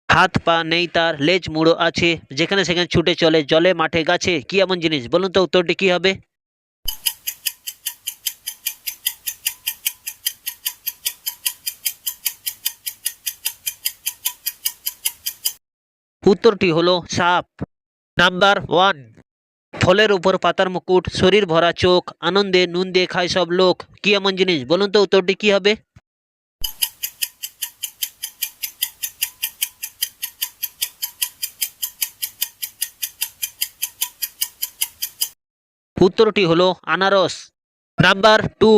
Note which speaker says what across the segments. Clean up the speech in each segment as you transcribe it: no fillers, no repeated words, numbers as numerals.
Speaker 1: হাত পা নেই তার, লেজ মুড়ো আছে, যেখানে সেখানে ছুটে চলে, জলে মাঠে গাছে, কি এমন জিনিস? বলুন তো উত্তরটি কি হবে? উত্তরটি হলো সাপ। Number one. ফলের উপর পাতার মুকুট, শরীর ভরা চোখ, আনন্দে নুন দিয়ে খায় সব লোক, কি এমন জিনিস? বলুন তো উত্তরটি কি হবে? উত্তরটি হলো আনারস। Number two.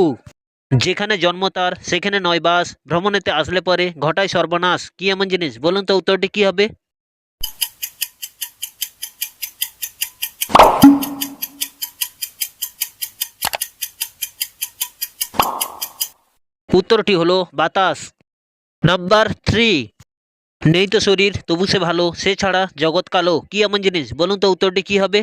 Speaker 1: যেখানে জন্ম তার সেখানে নয় বাস, ভ্রমণেতে আসলে পরে ঘটায় সর্বনাশ, কি এমন জিনিস? বলুন তো উত্তরটি কি হবে? উত্তরটি হলো বাতাস। Number three. নেই তো শরীর তবু সে ভালো, সে ছাড়া জগৎ কালো, কি এমন জিনিস? বলুন তো উত্তরটি কি হবে?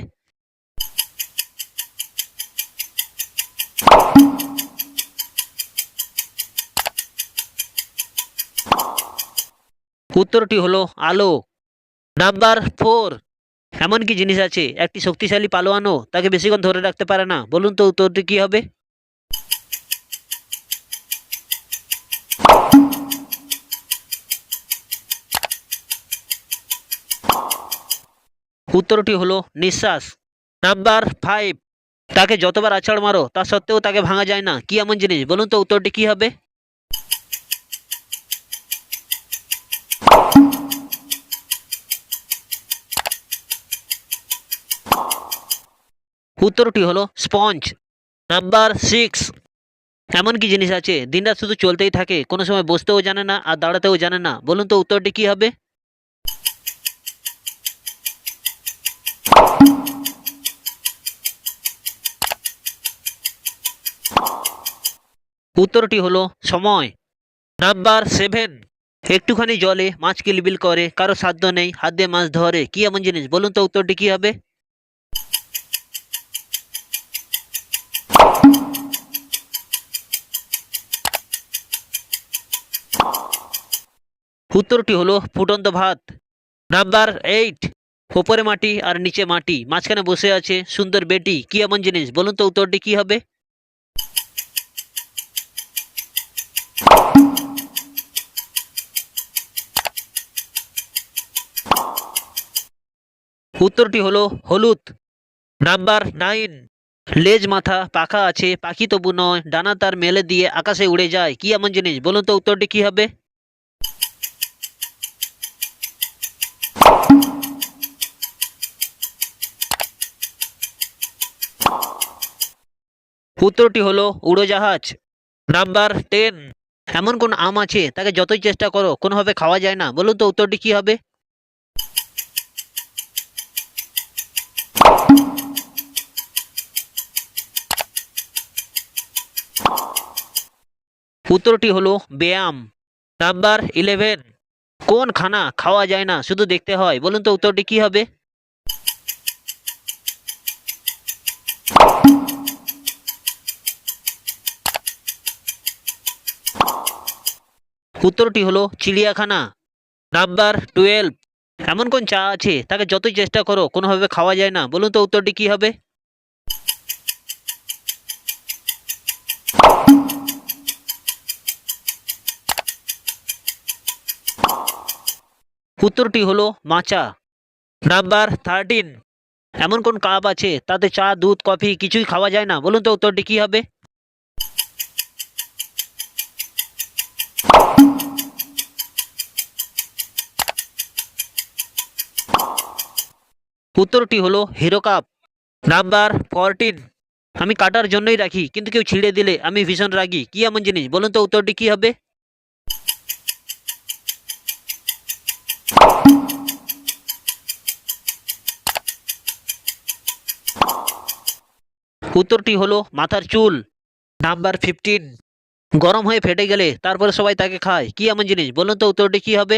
Speaker 1: উত্তরটি হলো আলো। Number four. এমন কি জিনিস আছে একটি শক্তিশালী পালোয়ানও তাকে বেশিক্ষণ ধরে রাখতে পারে না? বলুন তো উত্তরটি কি হবে? উত্তরটি হলো নিঃশ্বাস। Number five. তাকে যতবার আছাড় মারো তা সত্ত্বেও তাকে ভাঙা যায় না, কি এমন জিনিস? বলুন তো উত্তরটি কি হবে? উত্তরটি হলো স্পঞ্জ। Number six. এমন কি জিনিস আছে দিনরাত শুধু চলতেই থাকে, কোনো সময় বসতেও জানে না আর দাঁড়াতেও জানে না? বলুন তো উত্তরটি কি হবে? উত্তরটি হলো সময়। Number seven. একটুখানি জলে মাছ কিলবিল করে, কারো সাধ্য নেই হাত দিয়ে মাছ ধরে, কি এমন জিনিস? বলুন তো উত্তরটি কি হবে? উত্তরটি হলো ফুটন্ত ভাত। Number eight. ওপরে মাটি আর নিচে মাটি, মাঝখানে বসে আছে সুন্দর বেটি, কি এমন জিনিস? বলুন তো উত্তরটি কি হবে? উত্তরটি হলো হলুদ। Number nine. লেজ মাথা পাখা আছে, পাখি তবু নয়, ডানা তার মেলে দিয়ে আকাশে উড়ে যায়, কি এমন জিনিস? বলুন তো উত্তরটি কি হবে? উত্তরটি হলো উড়োজাহাজ। Number ten. এমন কোন আম আছে তাকে যতই চেষ্টা করো কোনোভাবে খাওয়া যায় না? বলুন তো উত্তরটি কি হবে? উত্তরটি হলো ব্যায়াম। Number eleven. কোন খানা খাওয়া যায় না শুধু দেখতে হয়? বলুন তো উত্তরটি কি হবে? উত্তরটি হলো চিড়িয়াখানা। Number twelve. এমন কোন চা আছে তাকে যতই চেষ্টা করো কোনোভাবে খাওয়া যায় না? বলুন তো উত্তরটি কি হবে? উত্তরটি হলো মাচা। Number thirteen. এমন কোন কাপ আছে তাতে চা দুধ কফি কিছুই খাওয়া যায় না? বলুন তো উত্তরটি কি হবে? উত্তরটি হলো হিরো কাপ। Number fourteen. আমি কাটার জন্যই রাখি কিন্তু কেউ ছিঁড়ে দিলে আমি ভীষণ রাগী, কি এমন জিনিস? বলুন তো উত্তরটি কি হবে? উত্তরটি হলো মাথার চুল। Number fifteen. গরম হয়ে ফেটে গেলে তারপরে সবাই তাকে খায়, কি এমন জিনিস? বলুন তো উত্তরটি কি হবে?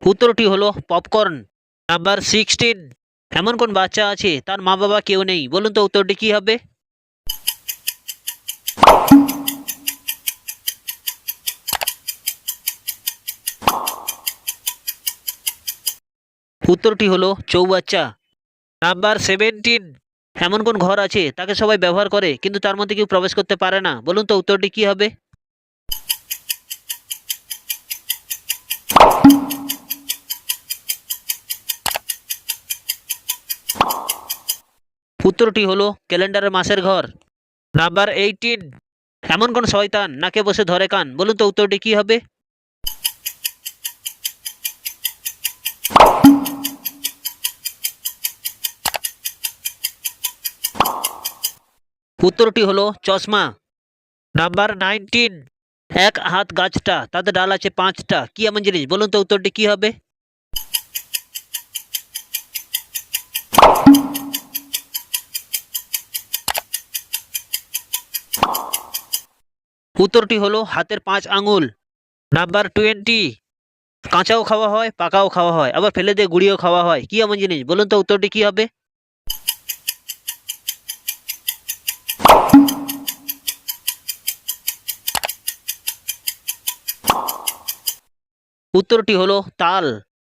Speaker 1: উত্তরটি হলো পপকর্ন। Number sixteen. এমন কোন বাচ্চা আছে তার মা বাবা কেউ নেই? বলুন তো উত্তরটি কি হবে? উত্তরটি হলো চৌবাচ্চা। নাম্বার 17, এমন কোন ঘর আছে তাকে সবাই ব্যবহার করে কিন্তু তার মধ্যে কেউ প্রবেশ করতে পারে না? বলুন তো উত্তরটি কি হবে? উত্তরটি হলো ক্যালেন্ডারের মাসের ঘর। নাম্বার 18, এমন কোন শয়তান নাকে বসে ধরে কান? বলুন তো উত্তরটি কি হবে? উত্তরটি হলো চশমা। নাম্বার 19, এক হাত গাছটা তাতে ডাল আছে 5টা, কি এমন জিনিস? বলুন তো উত্তরটি কি হবে? উত্তরটি হলো হাতের 5 আঙুল। নাম্বার 20, কাঁচাও খাওয়া হয় পাকাও খাওয়া হয় আবার ফেলে দিয়ে গুঁড়িয়েও খাওয়া হয়, কি এমন জিনিস? বলুন তো উত্তরটি কি হবে? উত্তরটি হলো তাল।